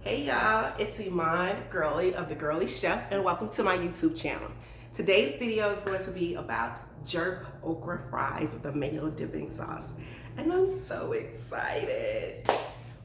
Hey y'all, it's Iman Girly of The Girly Chef, and welcome to my YouTube channel. Today's video is going to be about jerk okra fries with a mango dipping sauce, and I'm so excited.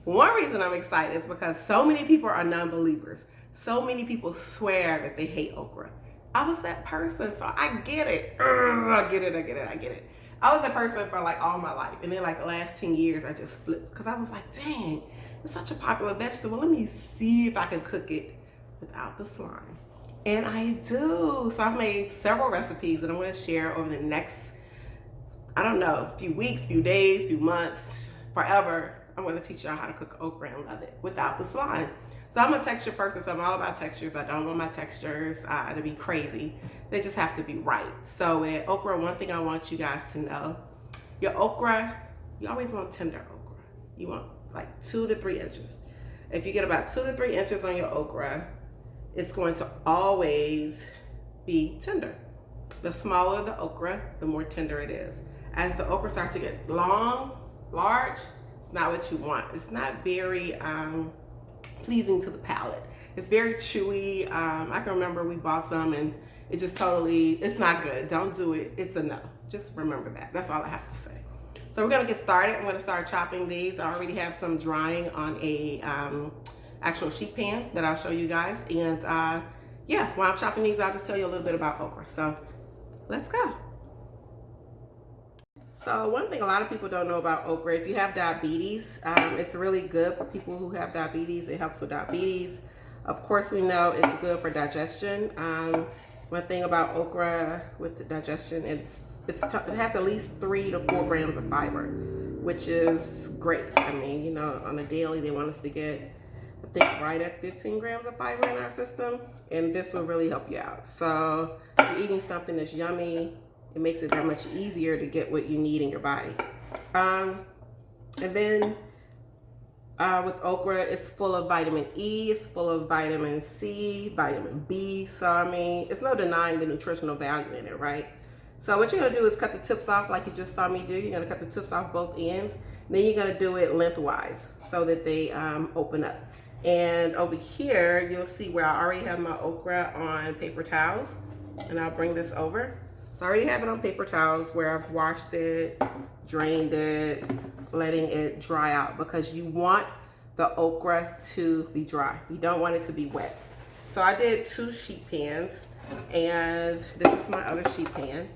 One reason I'm excited is because so many people are non-believers. So many people swear that they hate okra. I was that person, so I get it. I get it. I was that person for like all my life, and then like the last 10 years I just flipped because I was like, dang, it's such a popular vegetable. Let me see if I can cook it without the slime. And I do. So I've made several recipes that I'm going to share over the next, I don't know, few weeks, few days, few months, forever. I'm going to teach y'all how to cook okra and love it without the slime. So I'm a texture person, so I'm all about textures. I don't want my textures to be crazy. They just have to be right. So with okra, one thing I want you guys to know, your okra, you always want tender okra. You want like 2 to 3 inches. If you get about 2 to 3 inches on your okra, it's going to always be tender. The smaller the okra, the more tender it is. As the okra starts to get long, large, it's not what you want. It's not very pleasing to the palate. It's very chewy. I can remember we bought some and it just totally, it's not good. Don't do it. It's a no. Just remember that. That's all I have to say. So we're gonna get started. I'm gonna start chopping these. I already have some drying on a actual sheet pan that I'll show you guys. And yeah, while I'm chopping these, I'll just tell you a little bit about okra. So let's go. So one thing a lot of people don't know about okra, if you have diabetes, it's really good for people who have diabetes. It helps with diabetes. Of course, we know it's good for digestion. One thing about okra with the digestion, it has at least 3 to 4 grams of fiber, which is great. I mean, you know, on a daily, they want us to get, I think, right at 15 grams of fiber in our system, and this will really help you out. So if you're eating something that's yummy, it makes it that much easier to get what you need in your body. And then with okra, it's full of vitamin E, it's full of vitamin C, vitamin B. So, I mean, it's no denying the nutritional value in it, right? So what you're gonna do is cut the tips off like you just saw me do. You're gonna cut the tips off both ends. Then you're gonna do it lengthwise so that they open up. And over here, you'll see where I already have my okra on paper towels. And I'll bring this over. So I already have it on paper towels where I've washed it, drained it, letting it dry out, because you want the okra to be dry. You don't want it to be wet. So I did 2 sheet pans, and this is my other sheet pan.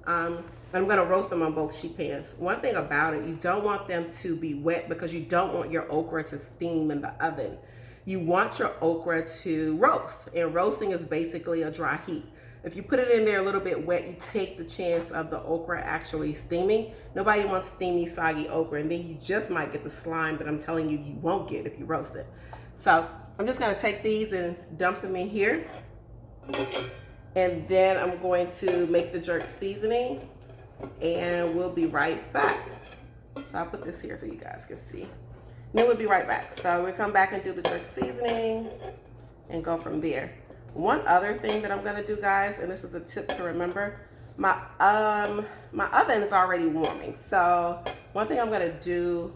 I'm gonna roast them on both sheet pans. One thing about it, you don't want them to be wet because you don't want your okra to steam in the oven. You want your okra to roast, and roasting is basically a dry heat. If you put it in there a little bit wet, you take the chance of the okra actually steaming. Nobody wants steamy, soggy okra, and then you just might get the slime that I'm telling you you won't get if you roast it. So I'm just gonna take these and dump them in here. And then I'm going to make the jerk seasoning, and we'll be right back. So I'll put this here so you guys can see. Then we'll be right back. So we'll come back and do the jerk seasoning and go from there. One other thing that I'm gonna do, guys, and this is a tip to remember, my oven is already warming. So one thing I'm gonna do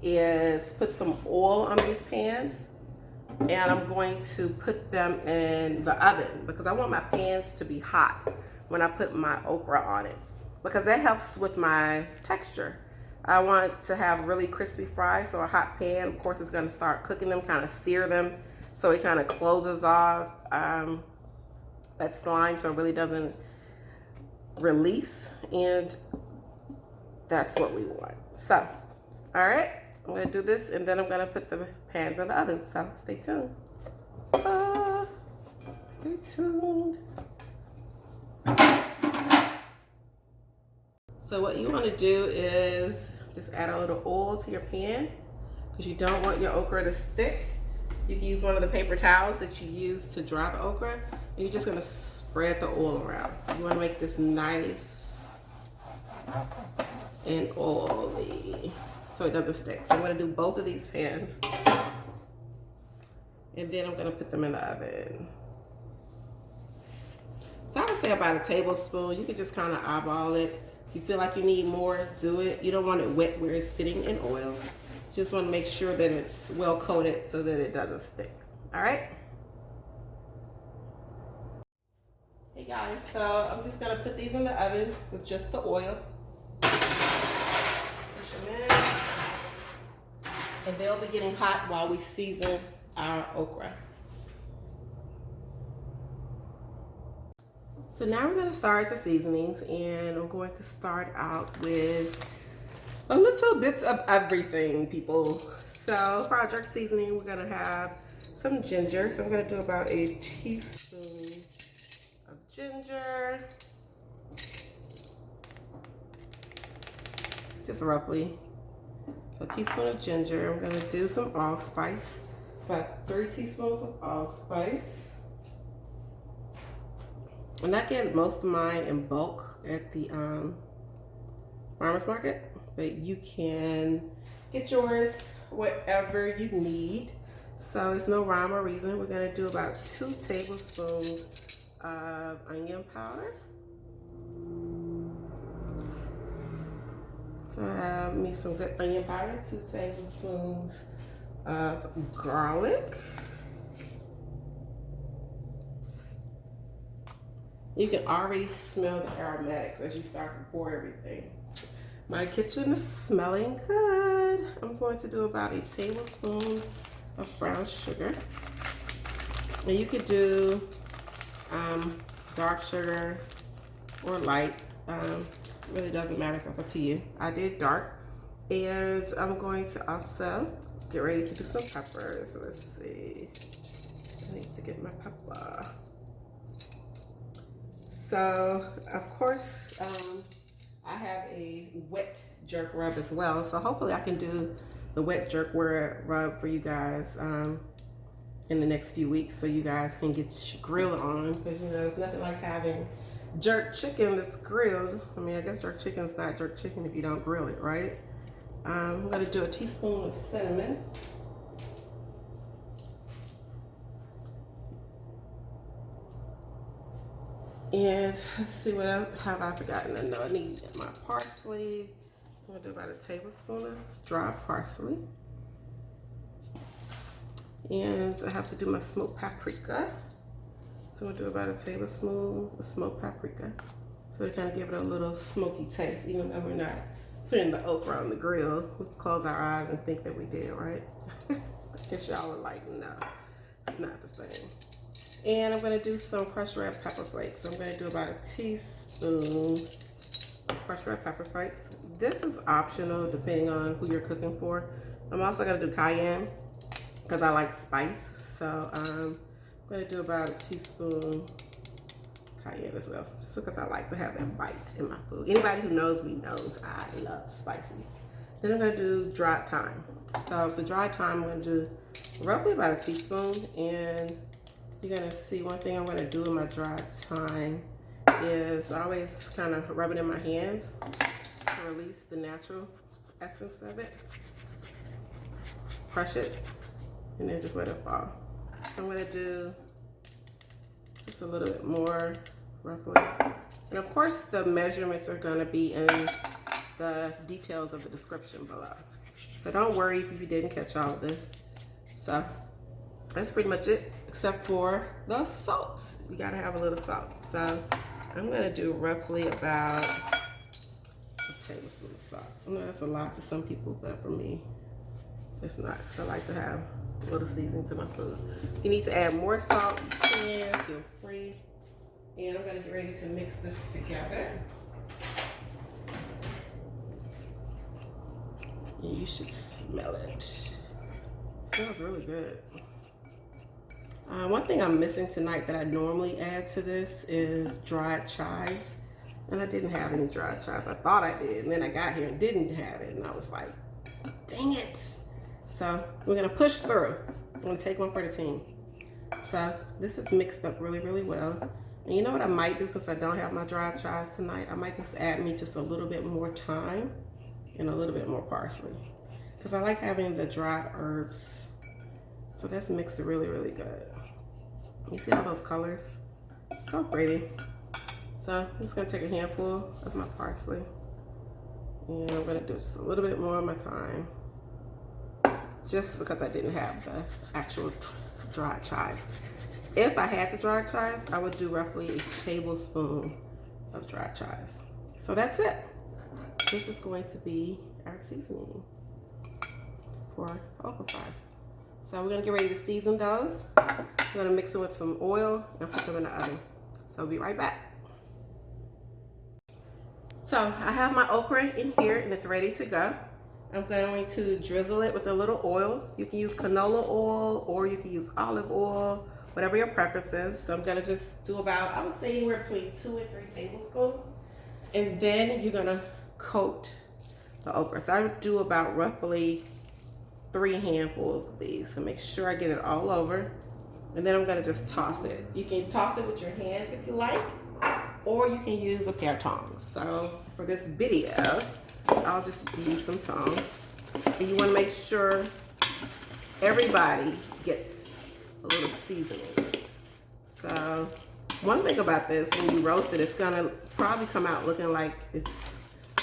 is put some oil on these pans, and I'm going to put them in the oven because I want my pans to be hot when I put my okra on it, because that helps with my texture. I want to have really crispy fries, so a hot pan, of course, is gonna start cooking them, kind of sear them, so it kind of closes off that slime so it really doesn't release, and that's what we want. So, all right, I'm gonna do this, and then I'm gonna put the pans in the oven, so stay tuned. Stay tuned. So what you wanna do is just add a little oil to your pan because you don't want your okra to stick. You can use one of the paper towels that you use to dry the okra, and you're just gonna spread the oil around. You wanna make this nice and oily so it doesn't stick. So I'm gonna do both of these pans, and then I'm gonna put them in the oven. So I would say about a tablespoon. You can just kind of eyeball it. If you feel like you need more, do it. You don't want it wet where it's sitting in oil. Just want to make sure that it's well coated so that it doesn't stick. All right. Hey guys, so I'm just gonna put these in the oven with just the oil. Push them in, and they'll be getting hot while we season our okra. So now we're gonna start the seasonings, and I'm going to start out with a little bit of everything, people. So for our jerk seasoning, we're gonna have some ginger. So I'm gonna do about a teaspoon of ginger, just roughly a teaspoon of ginger. I'm gonna do some allspice, about 3 teaspoons of allspice. And I get most of mine in bulk at the farmer's market, but you can get yours whatever you need. So it's no rhyme or reason. We're gonna do about 2 tablespoons of onion powder. So I have me some good onion powder, 2 tablespoons of garlic. You can already smell the aromatics as you start to pour everything. My kitchen is smelling good. I'm going to do about a tablespoon of brown sugar. And you could do dark sugar or light. Really doesn't matter, it's up to you. I did dark. And I'm going to also get ready to do some peppers. So let's see. I need to get my pepper. So, of course, I have a wet jerk rub as well. So hopefully I can do the wet jerk rub for you guys in the next few weeks, so you guys can get your grill on, because you know it's nothing like having jerk chicken that's grilled. I mean, I guess jerk chicken's not jerk chicken if you don't grill it, right? I'm gonna do a teaspoon of cinnamon. And let's see, what else have I forgotten? I know I need my parsley. So I'm gonna do about a tablespoon of dried parsley. And I have to do my smoked paprika. So we'll do about a tablespoon of smoked paprika. So to kind of give it a little smoky taste, even though we're not putting the okra on the grill. We can close our eyes and think that we did, right? I guess y'all are like, no, it's not the same. And I'm gonna do some crushed red pepper flakes. So I'm gonna do about a teaspoon of crushed red pepper flakes. This is optional depending on who you're cooking for. I'm also gonna do cayenne because I like spice. So I'm gonna do about a teaspoon cayenne as well, just because I like to have that bite in my food. Anybody who knows me knows I love spicy. Then I'm gonna do dried thyme. So the dried thyme, I'm gonna do roughly about a teaspoon, and you're gonna see one thing I'm gonna do with my dried thyme is I always kind of rub it in my hands to release the natural essence of it. Crush it, and then just let it fall. So I'm gonna do just a little bit more, roughly. And of course, the measurements are gonna be in the details of the description below. So don't worry if you didn't catch all of this. So that's pretty much it, except for the salt. You gotta have a little salt. So I'm gonna do roughly about a tablespoon of salt. I know that's a lot to some people, but for me, it's not. I like to have a little seasoning to my food. If you need to add more salt, you can, feel free. And I'm gonna get ready to mix this together. And you should smell it. It smells really good. One thing I'm missing tonight that I normally add to this is dried chives. And I didn't have any dried chives. I thought I did, and then I got here and didn't have it. And I was like, dang it. So we're gonna push through. I'm gonna take one for the team. So this is mixed up really, really well. And you know what I might do, since I don't have my dried chives tonight? I might just add me just a little bit more thyme and a little bit more parsley, because I like having the dried herbs. So that's mixed really, really good. You see all those colors? So pretty. So I'm just gonna take a handful of my parsley, and I'm gonna do just a little bit more of my thyme. just because I didn't have the actual dried chives. If I had the dried chives, I would do roughly a tablespoon of dried chives. So that's it. This is going to be our seasoning for okra fries. So we're gonna get ready to season those. We're gonna mix them with some oil and put them in the oven. So I'll be right back. So I have my okra in here and it's ready to go. I'm going to drizzle it with a little oil. You can use canola oil or you can use olive oil, whatever your preference is. So I'm gonna just do about, I would say anywhere between 2 and 3 tablespoons. And then you're gonna coat the okra. So I would do about roughly 3 handfuls of these to make sure I get it all over. And then I'm gonna just toss it. You can toss it with your hands if you like, or you can use a pair of tongs. So for this video, I'll just use some tongs. And you wanna make sure everybody gets a little seasoning. So one thing about this, when you roast it, it's gonna probably come out looking like it's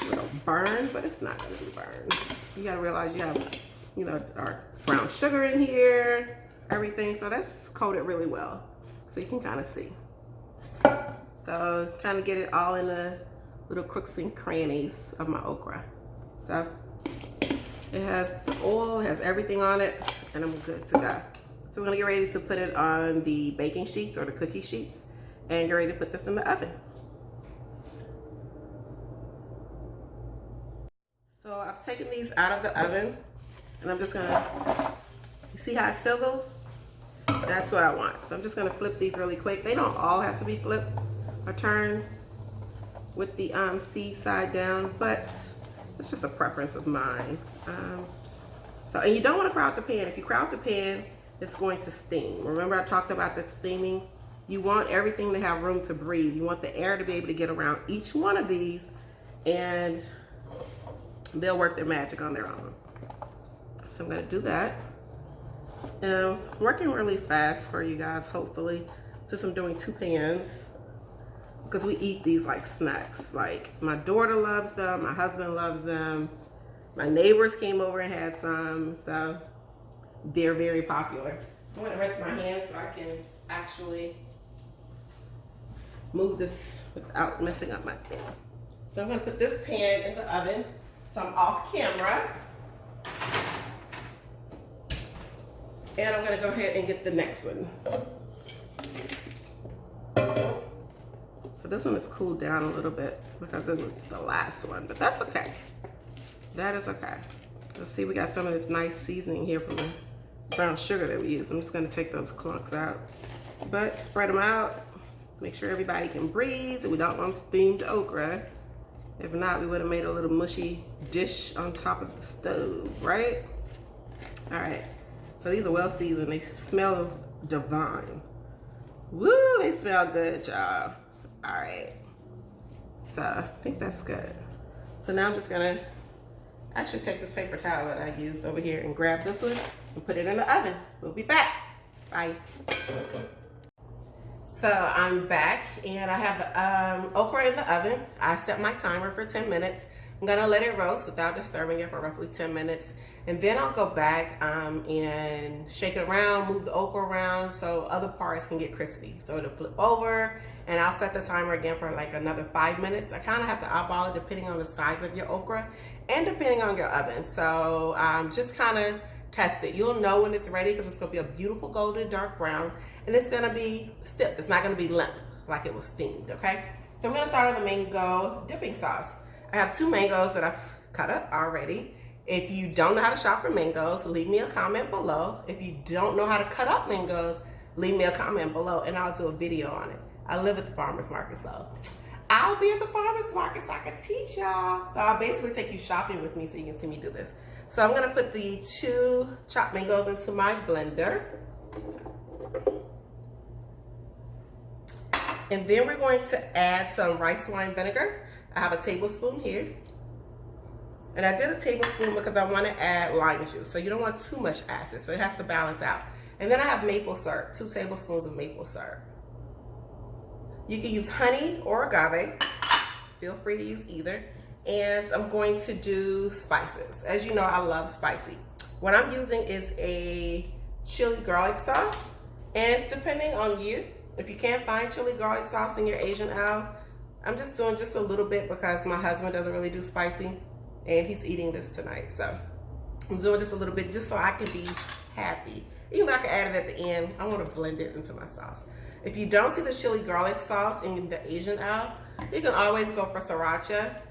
a little burned, but it's not gonna be burned. You gotta realize you have, you know, our brown sugar in here, everything. So that's coated really well. So you can kind of see. So kind of get it all in the little crooks and crannies of my okra. So it has the oil, it has everything on it, and I'm good to go. So we're gonna get ready to put it on the baking sheets or the cookie sheets and get ready to put this in the oven. So I've taken these out of the oven and I'm just gonna, you see how it sizzles? That's what I want. So I'm just gonna flip these really quick. They don't all have to be flipped or turned with the seed side down, but it's just a preference of mine. And you don't wanna crowd the pan. If you crowd the pan, it's going to steam. Remember I talked about that steaming? You want everything to have room to breathe. You want the air to be able to get around each one of these and they'll work their magic on their own. So I'm gonna do that. And I'm working really fast for you guys, hopefully, since I'm doing 2 pans, because we eat these like snacks. Like my daughter loves them, my husband loves them, my neighbors came over and had some, so they're very popular. I'm gonna rinse my hands so I can actually move this without messing up my thing. So I'm gonna put this pan in the oven. So I'm off camera. And I'm gonna go ahead and get the next one. So this one is cooled down a little bit because it was the last one, but that's okay. That is okay. Let's see, we got some of this nice seasoning here from the brown sugar that we use. I'm just gonna take those clumps out, but spread them out. Make sure everybody can breathe. We don't want steamed okra. If not, we would have made a little mushy dish on top of the stove, right? All right, so these are well seasoned. They smell divine. Woo, they smell good, y'all. All right, so I think that's good. So now I'm just gonna actually take this paper towel that I used over here and grab this one and put it in the oven. We'll be back. Bye. So I'm back and I have the okra in the oven. I set my timer for 10 minutes. I'm gonna let it roast without disturbing it for roughly 10 minutes. And then I'll go back and shake it around, move the okra around so other parts can get crispy. So it'll flip over and I'll set the timer again for like another 5 minutes. I kind of have to eyeball it depending on the size of your okra and depending on your oven. So just kind of test it. You'll know when it's ready because it's gonna be a beautiful golden dark brown and it's gonna be stiff. It's not gonna be limp like it was steamed, okay? So we're gonna start with the mango dipping sauce. I have 2 mangoes that I've cut up already. If you don't know how to shop for mangoes, leave me a comment below. If you don't know how to cut up mangoes, leave me a comment below and I'll do a video on it. I live at the farmer's market, so I'll be at the farmer's market so I can teach y'all. So I'll basically take you shopping with me so you can see me do this. So I'm gonna put the 2 chopped mangoes into my blender. And then we're going to add some rice wine vinegar. I have a tablespoon here. And I did a tablespoon because I want to add lime juice. So you don't want too much acid, so it has to balance out. And then I have maple syrup, 2 tablespoons of maple syrup. You can use honey or agave. Feel free to use either. And I'm going to do spices. As you know, I love spicy. What I'm using is a chili garlic sauce, and it's depending on you. If you can't find chili garlic sauce in your Asian aisle, I'm just doing just a little bit because my husband doesn't really do spicy, and he's eating this tonight. So I'm doing just a little bit just so I can be happy. Even though I can add it at the end, I want to blend it into my sauce. If you don't see the chili garlic sauce in the Asian aisle, you can always go for sriracha.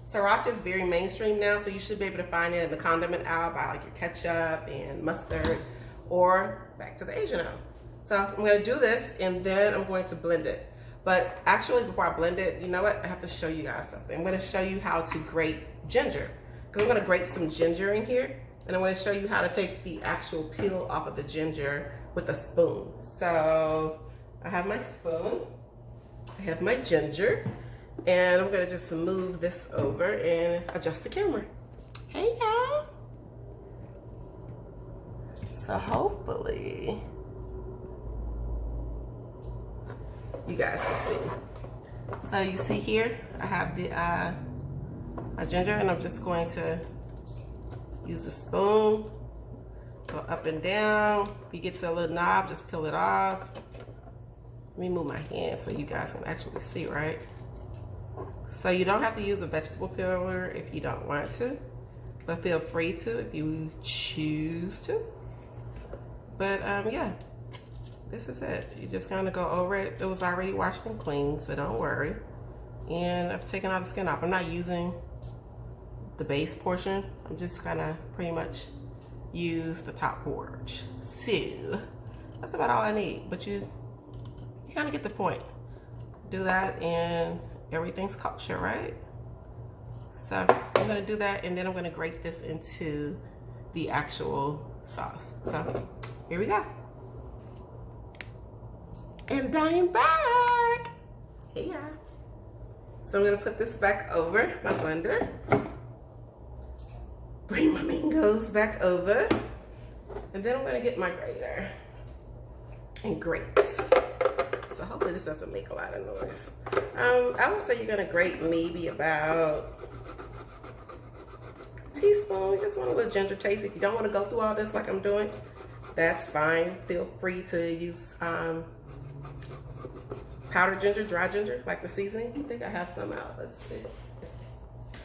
Sriracha is very mainstream now, so you should be able to find it in the condiment aisle by like your ketchup and mustard, or back to the Asian aisle. So I'm gonna do this and then I'm going to blend it. But actually before I blend it, you know what? I have to show you guys something. I'm gonna show you how to grate ginger. Because I'm gonna grate some ginger in here, and I'm gonna show you how to take the actual peel off of the ginger with a spoon. So I have my spoon, I have my ginger, and I'm gonna just move this over and adjust the camera. Hey y'all. So hopefully you guys can see. So you see here, I have the my ginger, and I'm just going to use the spoon, go up and down. If you get to a little knob, just peel it off. Let me move my hand so you guys can actually see, right? So you don't have to use a vegetable peeler if you don't want to, but feel free to if you choose to. But yeah, this is it. You just kind of go over it. It was already washed and clean, so don't worry. And I've taken all the skin off. I'm not using the base portion. I'm just gonna pretty much use the top porch. So that's about all I need, but you kind of get the point. Do that and everything's kosher, right? So I'm gonna do that, and then I'm gonna grate this into the actual sauce. So here we go. And I am back. Hey y'all. So I'm gonna put this back over my blender. Bring my mangoes back over. And then I'm gonna get my grater and grate. So hopefully this doesn't make a lot of noise. I would say you're gonna grate maybe about a teaspoon. You just want a little ginger taste. If you don't want to go through all this like I'm doing, that's fine. Feel free to use powdered ginger, dry ginger, like the seasoning. I think I have some out. Let's see.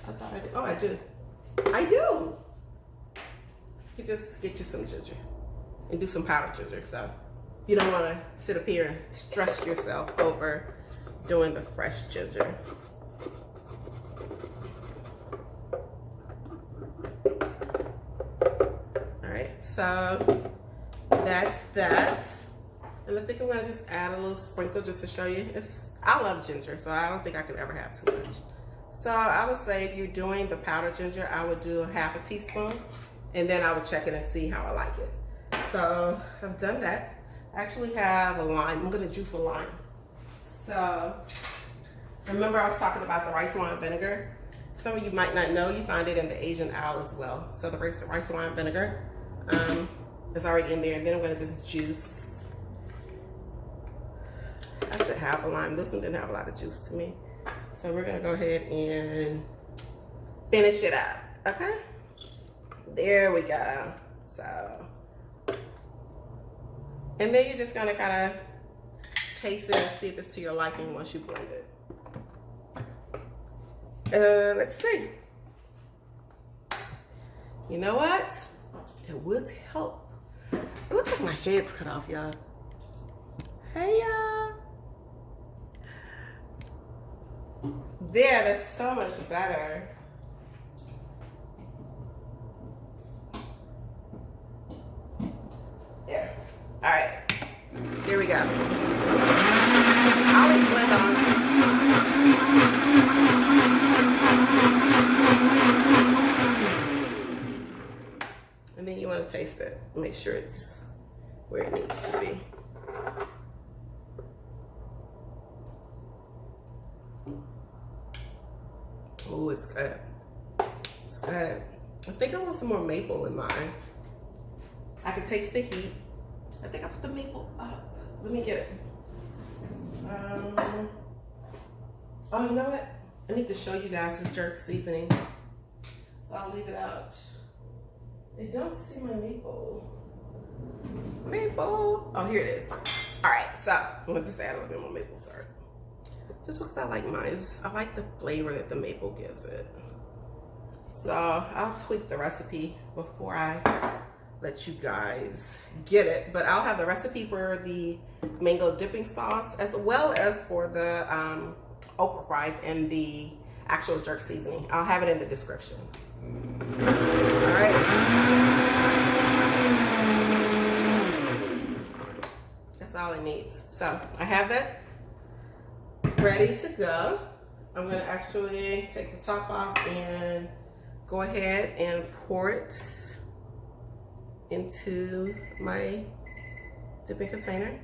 I thought I did. Oh, I do. I do. You just get you some ginger and do some powdered ginger. So you don't want to sit up here and stress yourself over doing the fresh ginger. All right, so that's that. And I think I'm gonna just add a little sprinkle just to show you. I love ginger, so I don't think I could ever have too much. So I would say if you're doing the powdered ginger, I would do half a teaspoon, and then I would check it and see how I like it. So I've done that. I actually have a lime. I'm gonna juice a lime. So remember I was talking about the rice wine vinegar? Some of you might not know, you find it in the Asian aisle as well. So the rice wine vinegar is already in there, and then I'm gonna just juice. I said half a lime. This one didn't have a lot of juice to me. So we're gonna go ahead and finish it up, okay? There we go. So, and then you're just gonna kind of taste it and see if it's to your liking once you blend it. Let's see. You know what? It would help. It looks like my head's cut off, y'all. Hey, y'all. There, that's so much better. There. All right. Here we go. I always blend on. And then you want to taste it. Make sure it's where it needs to be. Oh, it's good. It's good. I think I want some more maple in mine. I can taste the heat. I think I put the maple up. Let me get it. Oh, you know what? I need to show you guys this jerk seasoning. So I'll leave it out. I don't see my maple. Maple. Oh, here it is. All right, so I'm gonna just add a little bit more maple syrup. Just because I like mine. I like the flavor that the maple gives it. So I'll tweak the recipe before I let you guys get it. But I'll have the recipe for the mango dipping sauce as well as for the okra fries and the actual jerk seasoning. I'll have it in the description. All right. That's all it needs. So I have that ready to go. I'm gonna actually take the top off and go ahead and pour it into my dipping container.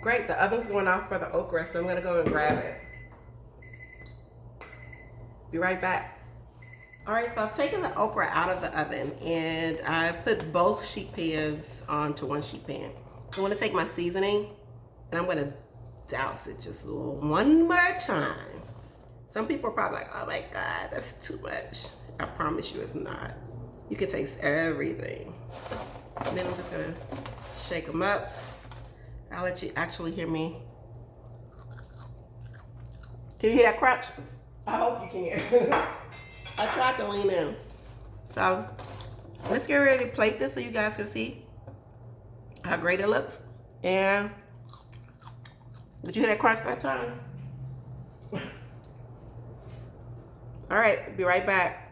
Great, the oven's going off for the okra, so I'm gonna go and grab it. Be right back. All right, so I've taken the okra out of the oven and I put both sheet pans onto one sheet pan. I'm gonna take my seasoning and I'm gonna douse it just one more time. Some people are probably like, oh my God, that's too much. I promise you it's not. You can taste everything. And then I'm just gonna shake them up. I'll let you actually hear me. Can you hear that crunch? I hope you can. I tried to lean in. So let's get ready to plate this so you guys can see how great it looks. And did you hear that crunch that time? All right, be right back.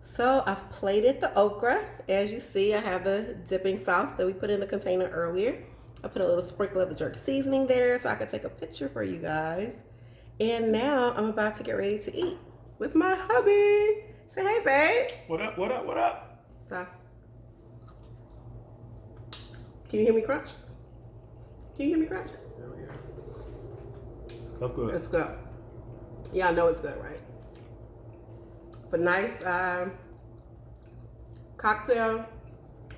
So I've plated the okra. As you see, I have the dipping sauce that we put in the container earlier. I put a little sprinkle of the jerk seasoning there so I could take a picture for you guys. And now I'm about to get ready to eat with my hubby. Say hey, babe. What up, what up, what up? So, can you hear me crunch? Can you hear me crunch? That's good. It's good. Yeah, I know it's good, right? But nice cocktail.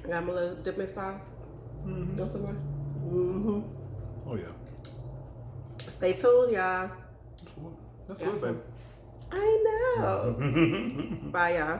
I got my little dipping sauce. Mm-hmm. Want some more? Mm-hmm. Oh, yeah. Stay tuned, y'all. That's good, baby. I know. Bye, y'all.